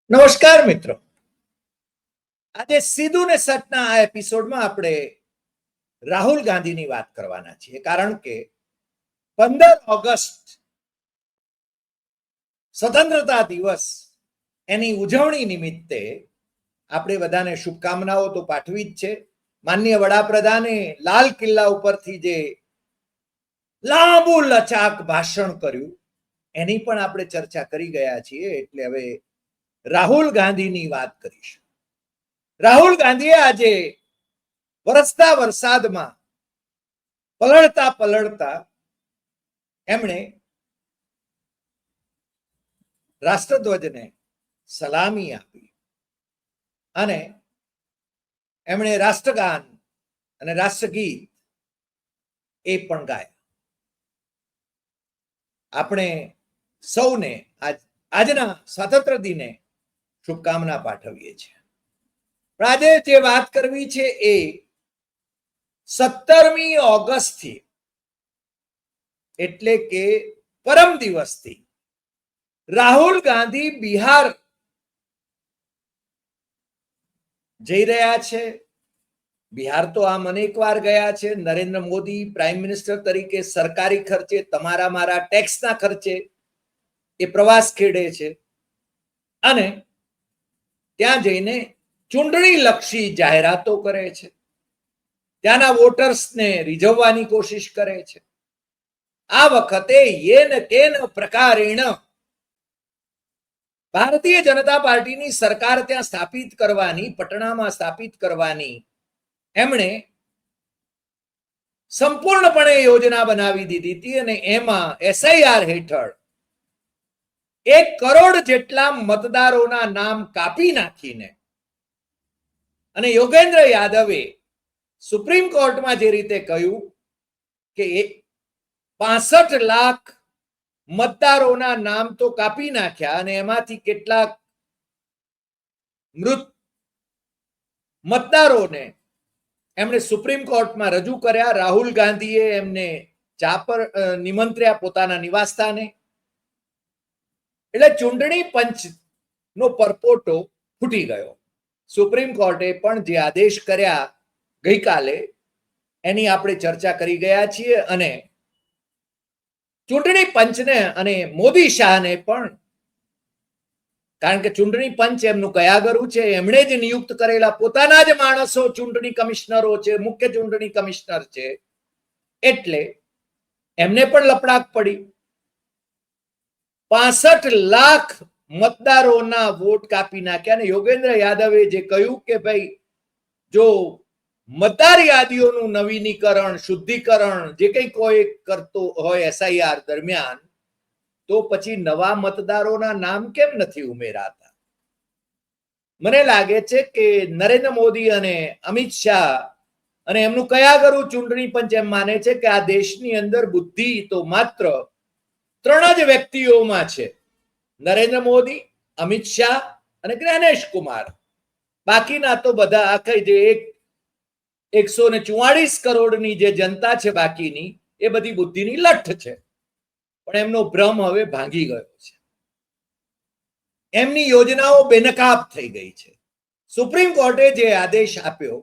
નમસ્કાર મિત્રો, આજે સીધું ને સચના આ એપિસોડમાં આપણે રાહુલ ગાંધીની વાત કરવાના છીએ, કારણ કે 15 ઓગસ્ટ સ્વતંત્રતા દિવસ એની ઉજવણી નિમિત્તે આપણે બધાને શુભકામનાઓ તો પાઠવી જ છે. માનનીય વડાપ્રધાને લાલ કિલ્લા ઉપરથી જે લાંબુ લચાક ભાષણ કર્યું એની પણ આપણે ચર્ચા કરી ગયા છીએ, એટલે હવે રાહુલ ગાંધીની વાત કરીશું. રાહુલ ગાંધીએ આજે વરસતા વરસાદમાં પલળતા પલળતા એમણે રાષ્ટ્રધ્વજને સલામી આપી અને એમણે રાષ્ટ્રગાન અને રાષ્ટ્રગીત એ પણ ગાયા. આપણે સૌને આજના સ્વાતંત્ર્ય દિને શુભકામના પાઠવીએ છીએ. પણ આજે જે વાત કરવી છે એ 17મી ઓગસ્ટથી એટલે કે પરમ દિવસથી રાહુલ ગાંધી બિહાર જઈ રહ્યા છે. બિહાર તો આમ અનેક વાર ગયા છે. નરેન્દ્ર મોદી પ્રાઇમ મિનિસ્ટર તરીકે સરકારી ખર્ચે, તમારા મારા ટેક્સના ખર્ચે એ પ્રવાસ ખેડે છે અને ત્યાં જઈને ચૂંટણી લક્ષી જાહેરાતો કરે છે, ત્યાંના વોટર્સને રીઝવવાની કોશિશ કરે છે. આ વખતે યેન કેન પ્રકારેણ ભારતીય જનતા પાર્ટીની સરકાર ત્યાં સ્થાપિત કરવાની, પટણામાં સ્થાપિત કરવાની એમણે સંપૂર્ણપણે યોજના બનાવી દીધી હતી અને એમાં એસઆઈઆર હેઠળ 1 કરોડ જેટલા મતદારોના નામ કાપી નાખીને અને યોગેન્દ્ર યાદવે સુપ્રીમ કોર્ટમાં જે રીતે કહ્યું કે 65 લાખ મતદારોના નામ તો કાપી નાખ્યા અને એમાંથી કેટલાક મૃત મતદારોને એમણે સુપ્રીમ કોર્ટમાં રજૂ કર્યા. રાહુલ ગાંધીએ એમને ચા પર નિમંત્ર્યા પોતાના નિવાસસ્થાને. એટલે ચૂંટણી પંચનો પરપોટો ફૂટી ગયો. સુપ્રીમ કોર્ટે પણ જે આદેશ કર્યા ગઈકાલે એની આપણે ચર્ચા કરી ગયા છીએ અને ચૂંટણી પંચને અને મોદી શાહને પણ, કારણ કે ચૂંટણી પંચ એમનું કયાગરું છે, એમણે જ નિયુક્ત કરેલા પોતાના જ માણસો ચૂંટણી કમિશનરો છે, મુખ્ય ચૂંટણી કમિશનર છે, એટલે એમને પણ લપડાક પડી. 65 લાખ મતદારોના વોટ કાપી નાખ્યા અને યોગેન્દ્ર યાદવે જે કહ્યું કે ભાઈ જો મતદાર યાદીઓનું નવીનીકરણ, શુદ્ધિકરણ જે કંઈ કોઈ કરતો હોય એસઆઈઆર દરમિયાન, તો પછી નવા મતદારોના નામ કેમ નથી ઉમેરાતા? મને લાગે છે કે નરેન્દ્ર મોદી અને અમિત શાહ અને એમનું કયાગરું ચૂંટણી પંચ એમ માને છે કે આ દેશની અંદર બુદ્ધિ તો માત્ર 3 જ વ્યક્તિઓમાં છે: નરેન્દ્ર મોદી, અમિત શાહ અને જ્ઞાનેશ કુમાર. બાકીના તો બધા આખી જે 144 કરોડની જે જનતા છે બાકીની, એ બધી બુદ્ધિની લઠ્ઠ છે. પણ એમનો ભ્રમ હવે ભાંગી ગયો છે. એમની યોજનાઓ બેનકાબ થઈ ગઈ છે. સુપ્રીમ કોર્ટે જે આદેશ આપ્યો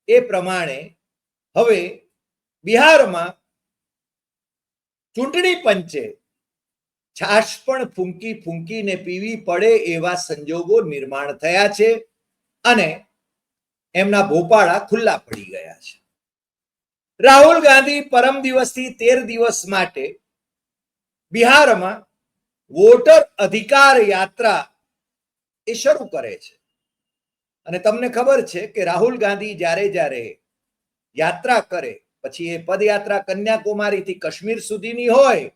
એ પ્રમાણે હવે બિહારમાં ચૂંટણી પંચે છાશ પણ ફૂંકી ફૂંકીને પીવી પડે એવા સંજોગો નિર્માણ થયા છે અને એમના ભોપાળા ખુલ્લા પડી ગયા છે. રાહુલ ગાંધી પરમ દિવસથી 13 દિવસ માટે બિહારમાં વોટર અધિકાર યાત્રા એ શરૂ કરે છે. અને તમને ખબર છે કે રાહુલ ગાંધી જ્યારે જ્યારે યાત્રા કરે, પછી એ પદયાત્રા કન્યાકુમારીથી કાશ્મીર સુધીની હોય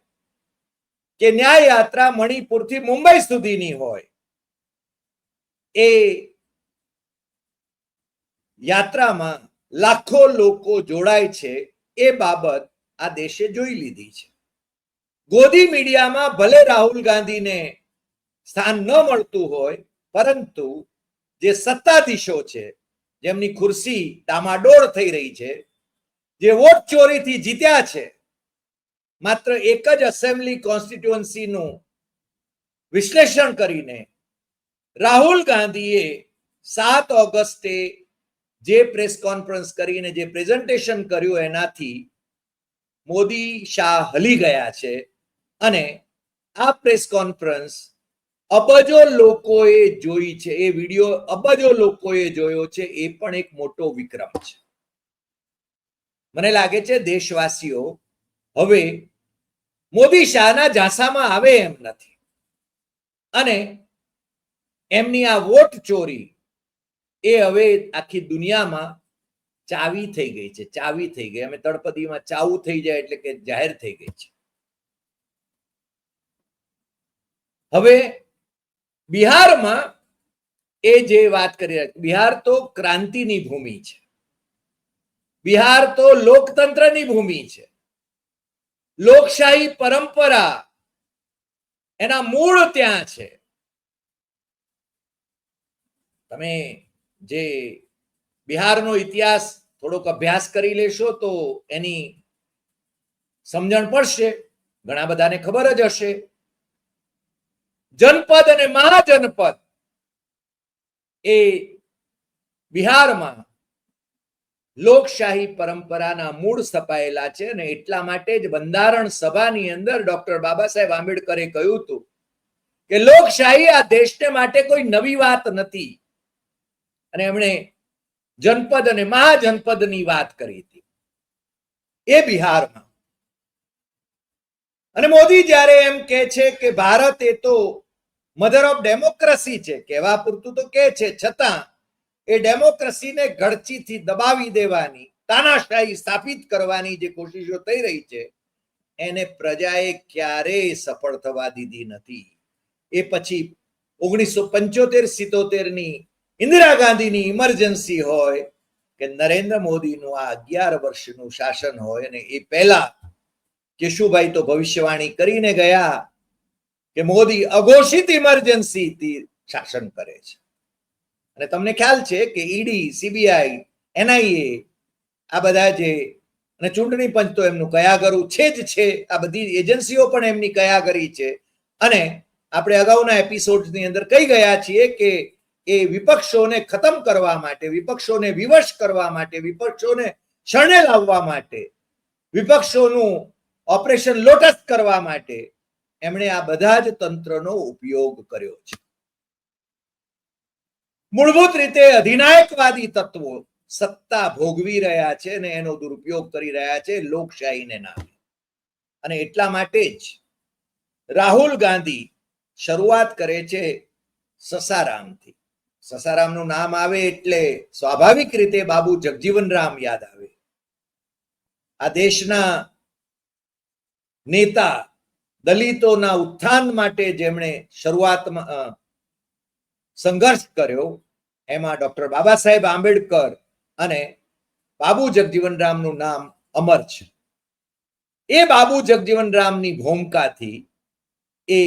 કે ન્યાય યાત્રા મણિપુરથી મુંબઈ સુધીની હોય, એ યાત્રામાં લાખો લોકો જોડાય છે. એ બાબત આ દેશે જોઈ લીધી છે. ગોદી મીડિયામાં ભલે રાહુલ ગાંધીને સ્થાન ન મળતું હોય, પરંતુ જે સત્તાધીશો છે, જેમની ખુરશી ડામાડોળ થઈ રહી છે, જે વોટ ચોરીથી જીત્યા છે, માત્ર એક જ એસેમ્બલી કોન્સ્ટિટ્યુઅન્સીનું વિશ્લેષણ કરીને રાહુલ ગાંધીએ 7 ઓગસ્ટે જે પ્રેસ કોન્ફરન્સ કરીને જે પ્રેઝન્ટેશન કર્યું એનાથી મોદી શાહ હલી ગયા છે અને આ પ્રેસ કોન્ફરન્સ અબજો લોકોએ જોઈ છે, એ વિડિયો અબજો લોકોએ જોયો છે, એ પણ એક મોટો વિક્રમ છે. મને લાગે છે દેશવાસીઓ હવે મોદી શાહના ઝાંસામાં આવે એમ નથી અને એમની આ વોટ ચોરી એ હવે આખી દુનિયામાં ચાવી થઈ ગઈ છે. ચાવી થઈ ગઈ, અમે તળપદીમાં ચાવું થઈ જાય એટલે કે જાહેર થઈ ગઈ છે. હવે બિહારમાં એ જે વાત કરી રહ્યા, બિહાર તો ક્રાંતિની ભૂમિ છે, બિહાર તો લોકતંત્રની ભૂમિ છે, લોકશાહી પરંપરા એના મૂળ ત્યાં છે. તમે જે બિહારનો ઇતિહાસ થોડોક અભ્યાસ કરી લેશો તો એની સમજણ પડશે. ઘણા બધાને ખબર જ હશે, જનપદ અને મહાજનપદ એ બિહારમાં લોકશાહી પરંપરાના મૂળ સ્થપાયેલા છે અને એટલા માટે જ બંધારણ સભાની અંદર ડોક્ટર બાબા સાહેબ આંબેડકરે કહ્યું હતું કે લોકશાહી આ દેશને માટે કોઈ નવી વાત નથી અને એમણે જનપદ અને મહાજનપદની વાત કરી હતી એ બિહારમાં. અને મોદી જ્યારે એમ કહે છે કે ભારત એ તો મધર ઓફ ડેમોક્રેસી છે, કહેવા પૂરતું તો કહે છે, છતાં એ ડેમોક્રેસીને ગળચીથી દબાવી દેવાની, તાનાશાહી સ્થાપિત કરવાની જે કોશિશો થઈ રહી છે એને પ્રજાએ ક્યારેય સફળ થવા દીધી નથી. એ પછી 1975-77 ની ઇન્દિરા ગાંધીની ઇમરજન્સી હોય કે નરેન્દ્ર મોદીનું આ 11 વર્ષનું શાસન હોય, અને એ પહેલા કેશુભાઈ તો ભવિષ્યવાણી કરીને ગયા કે મોદી અઘોષિત ઇમરજન્સીથી શાસન કરે છે. અને તમને ખ્યાલ છે કે ઈડી, સીબીઆઈ, એનઆઈએ આ બધા જે, અને ચૂંટણી પંચ તો એમનું કયાગરું છે જ છે, આ બધી એજન્સીઓ પણ એમની કયાગરી છે. અને આપણે અગાઉના એપિસોડની અંદર કહી ગયા છીએ કે એ વિપક્ષોને ખતમ કરવા માટે, વિપક્ષોને વિવશ કરવા માટે, વિપક્ષોને શરણે લાવવા માટે, વિપક્ષોનું ઓપરેશન લોટસ કરવા માટે એમણે આ બધા જ તંત્રનો ઉપયોગ કર્યો છે. મૂળભૂત રીતે અધિનાયકવાદી તત્વો સત્તા ભોગવી રહ્યા છે અને એનો દુરુપયોગ કરી રહ્યા છે લોકશાહીને નામે. અને એટલા માટે જ રાહુલ ગાંધી શરૂઆત કરે છે સસારામથી. સસારામનું નામ આવે એટલે સ્વાભાવિક રીતે બાબુ જગજીવન રામ યાદ આવે. આ દેશના નેતા, દલિતોના ઉત્થાન માટે જેમણે શરૂઆતમાં સંઘર્ષ કર્યો એમાં ડોક્ટર બાબા સાહેબ આંબેડકર અને બાબુ જગજીવન રામનું નામ અમર છે. એ બાબુ જગજીવન રામની ભૂમિકાથી એ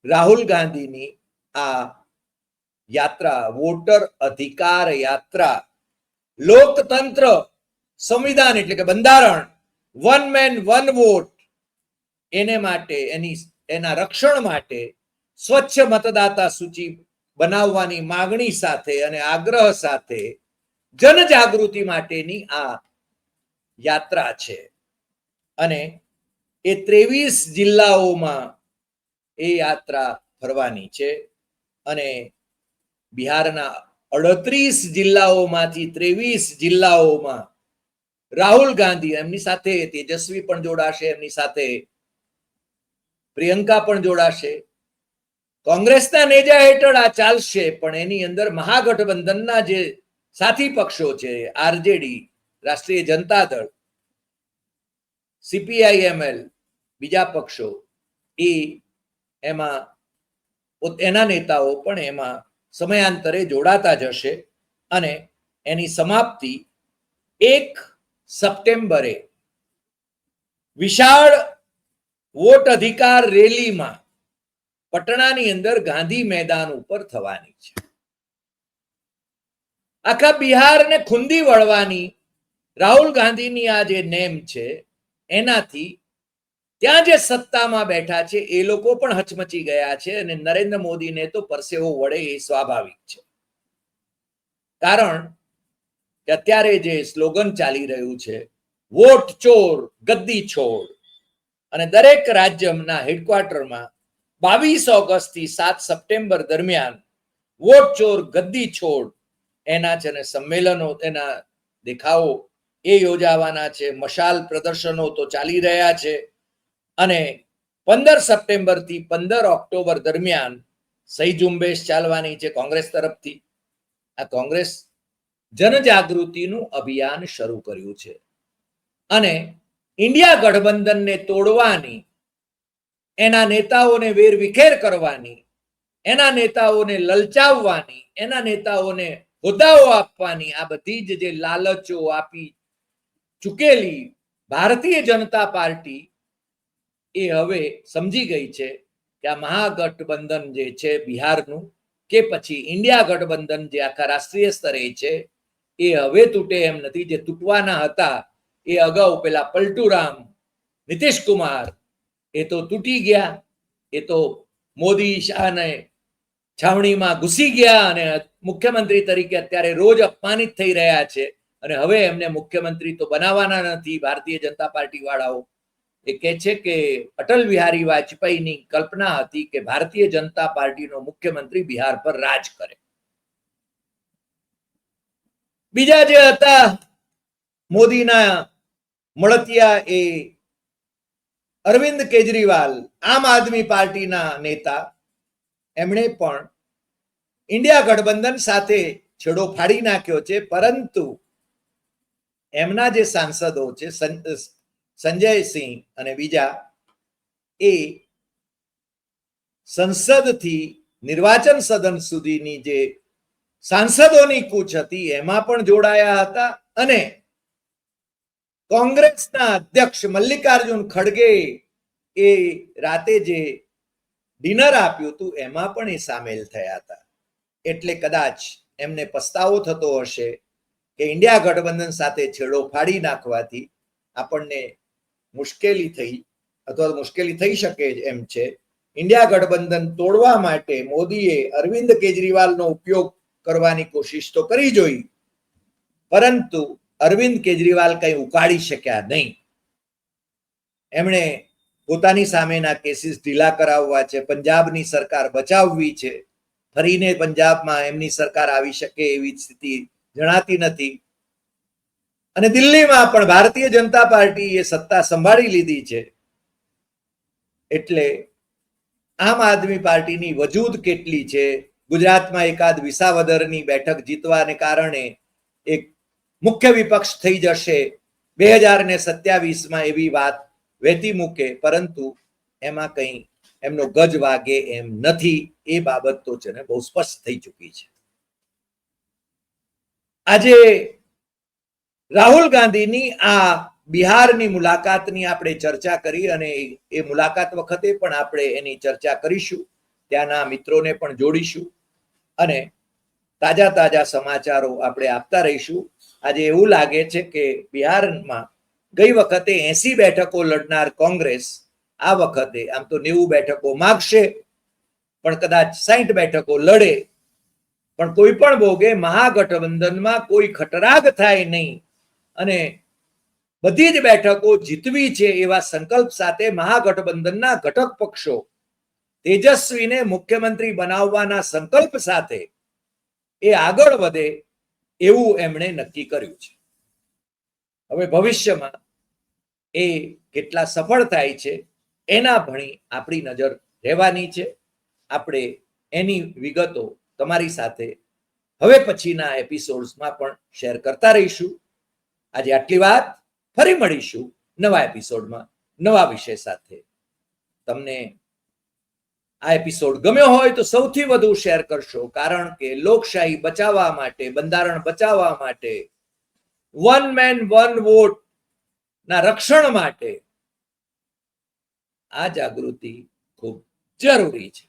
રાહુલ ગાંધીની આ યાત્રા, વોટર અધિકાર યાત્રા, લોકતંત્ર, સંવિધાન એટલે કે બંધારણ, વન મેન વન વોટ, એને માટે, એના રક્ષણ માટે સ્વચ્છ મતદાતા સૂચિ બનાવવાની માંગણી સાથે અને આગ્રહ સાથે જનજાગૃતિ માટેની આ યાત્રા છે. અને એ 23 જિલ્લાઓમાં એ યાત્રા ફરવાની છે અને બિહારના 38 જિલ્લાઓમાંથી 23 જિલ્લાઓમાં રાહુલ ગાંધી, એમની સાથે તેજસ્વી પણ જોડાશે, એમની સાથે પ્રિયંકા પણ જોડાશે. કોંગ્રેસના નેજા હેઠળ આ ચાલશે, પણ એની અંદર મહાગઠબંધનના જે સાથી પક્ષો છે, આરજેડી, રાષ્ટ્રીય જનતા દળ, સીપીઆઈએમએલ, બીજા પક્ષો, એ એમાં એના નેતાઓ પણ એમાં સમયાંતરે જોડાતા જશે અને એની સમાપ્તિ 1 સપ્ટેમ્બરે વિશાળ વોટ અધિકાર રેલીમાં પટણાની અંદર ગાંધી મેદાન ઉપર થવાની છે. આખા બિહારને ખૂંદી વળવાની રાહુલ ગાંધીની આ જે નેમ છે એનાથી ત્યાં જે સત્તામાં બેઠા છે એ લોકો પણ હચમચી ગયા છે અને નરેન્દ્ર મોદીને તો પરસેવો વળે એ સ્વાભાવિક છે. કારણ કે અત્યારે જે સ્લોગન ચાલી રહ્યું છે, વોટ ચોર ગદ્દી છોડ, અને દરેક રાજ્યના હેડક્વાર્ટરમાં 22 ઓગસ્ટ થી 7 સપ્ટેમ્બર દરમિયાન વોટ ચોર ગદ્દી છોડ એના છે ને સંમેલનો, એના દેખાવો એ યોજાવાના છે. મશાલ પ્રદર્શનો તો ચાલી રહ્યા છે અને 15 સપ્ટેમ્બર થી 15 ઓક્ટોબર દરમિયાન સહી ઝુંબેશ ચાલવાની છે કોંગ્રેસ તરફથી. આ કોંગ્રેસ જનજાગૃતિનું અભિયાન શરૂ કર્યું છે અને ઇન્ડિયા ગઠબંધનને તોડવાની, એના નેતાઓને વેરવિખેર કરવાની, એના નેતાઓને લલચાવવાની, એના નેતાઓને હોદ્દાઓ આપવાની, આ બધી જ જે લાલચો આપી ચૂકેલી ભારતીય જનતા પાર્ટી એ હવે સમજી ગઈ છે કે આ મહાગઠબંધન જે છે બિહારનું, કે પછી ઇન્ડિયા ગઠબંધન જે આખા રાષ્ટ્રીય સ્તરે છે, એ હવે તૂટે એમ નથી. જે તૂટવાના હતા એ અગાઉ પેલા પલટુરામ, નીતિશ કુમાર એ તો તૂટી ગયા. એ તો મોદી શાહને છાવણીમાં ઘૂસી ગયા અને મુખ્યમંત્રી તરીકે અત્યારે રોજ અપમાનિત થઈ રહ્યા છે અને હવે એમને મુખ્યમંત્રી તો બનાવવાના નથી ભારતીય જનતા પાર્ટી વાળાઓ. એ કહે છે કે અટલ બિહારી વાજપેયીની કલ્પના હતી કે ભારતીય જનતા પાર્ટીનો મુખ્યમંત્રી બિહાર પર રાજ કરે. બીજા જે હતા મોદીના મળતિયા એ અરવિંદ કેજરીવાલ, આમ આદમી પાર્ટીના નેતા, એમણે પણ ઇન્ડિયા ગઠબંધન સાથે છેડો ફાડી નાખ્યો છે. પરંતુ એમના જે સાંસદો છે સંજય સિંહ અને બીજા, એ સંસદથી નિર્વાચન સદન સુધીની જે સાંસદોની કૂચ હતી એમાં પણ જોડાયા હતા અને કોંગ્રેસના અધ્યક્ષ મલ્લિકાર્જુન ખડગે એ રાતે જે ડિનર આપ્યું હતું એમાં પણ એ સામેલ થયા હતા. એટલે કદાચ એમને પસ્તાવો થતો હશે કે ઇન્ડિયા ગઠબંધન સાથે છેડો ફાડી નાખવાથી આપણને મુશ્કેલી થઈ અથવા મુશ્કેલી થઈ શકે એમ છે. ઇન્ડિયા ગઠબંધન તોડવા માટે મોદીએ અરવિંદ કેજરીવાલનો ઉપયોગ કરવાની કોશિશ તો કરી જોઈ, પરંતુ અરવિંદ કેજરીવાલ કઈ ઉકાળી શક્યા નહીં. એમણે પોતાની સામેના કેસીસ ઢીલા કરાવવા છે, પંજાબની સરકાર બચાવવી છે. ફરીને પંજાબમાં એમની સરકાર આવી શકે એવી સ્થિતિ જણાતી નથી અને દિલ્હીમાં પણ ભારતીય જનતા પાર્ટીએ સત્તા સંભાળી લીધી છે. એટલે આમ આદમી પાર્ટીની વજૂદ કેટલી છે, ગુજરાતમાં એકાદ વિસાવદરની બેઠક જીતવાને કારણે એક મુખ્ય વિપક્ષ થઈ જશે 2027માં એવી વાત વહેતી મૂકે, પરંતુ એમાં કંઈ એમનો ગજ વાગે એમ નથી. એ બાબત તો છે ને બહુ સ્પષ્ટ થઈ ચૂકી છે. આજે રાહુલ ગાંધીની આ બિહારની મુલાકાતની આપણે ચર્ચા કરી અને એ મુલાકાત વખતે પણ આપણે એની ચર્ચા કરીશું, ત્યાંના મિત્રોને પણ જોડીશું અને તાજા તાજા સમાચારો આપણે આપતા રહીશું. આજે એવું લાગે છે કે બિહારમાં ગઈ વખતે 80 બેઠકો લડનાર કોંગ્રેસ આ વખતે આમ તો 90 બેઠકો માંગશે, પણ કદાચ 60 બેઠકો લડે. પણ કોઈ પણ ભોગે મહાગઠબંધનમાં કોઈ ખટરાગ થાય નહીં અને બધી જ બેઠકો જીતવી છે એવા સંકલ્પ સાથે મહાગઠબંધનના ઘટક પક્ષો તેજસ્વીને મુખ્યમંત્રી બનાવવાના સંકલ્પ સાથે એ આગળ વધે એવું એમણે નક્કી કર્યું છે. હવે ભવિષ્યમાં એ કેટલા સફળ થાય છે એના ભણી આપણી નજર રહેવાની છે. આપણે એની વિગતો તમારી સાથે હવે પછીના એપિસોડ્સમાં પણ શેર કરતા રહીશું. આજે આટલી વાત. ફરી મળીશું નવા એપિસોડમાં નવા વિષય સાથે. તમને આ એપિસોડ ગમ્યો હોય તો સૌથી વધુ શેર કરશો, કારણ કે લોકશાહી બચાવવા માટે, બંધારણ બચાવવા માટે, વન મેન વન વોટ ના રક્ષણ માટે આ જાગૃતિ ખૂબ જરૂરી છે.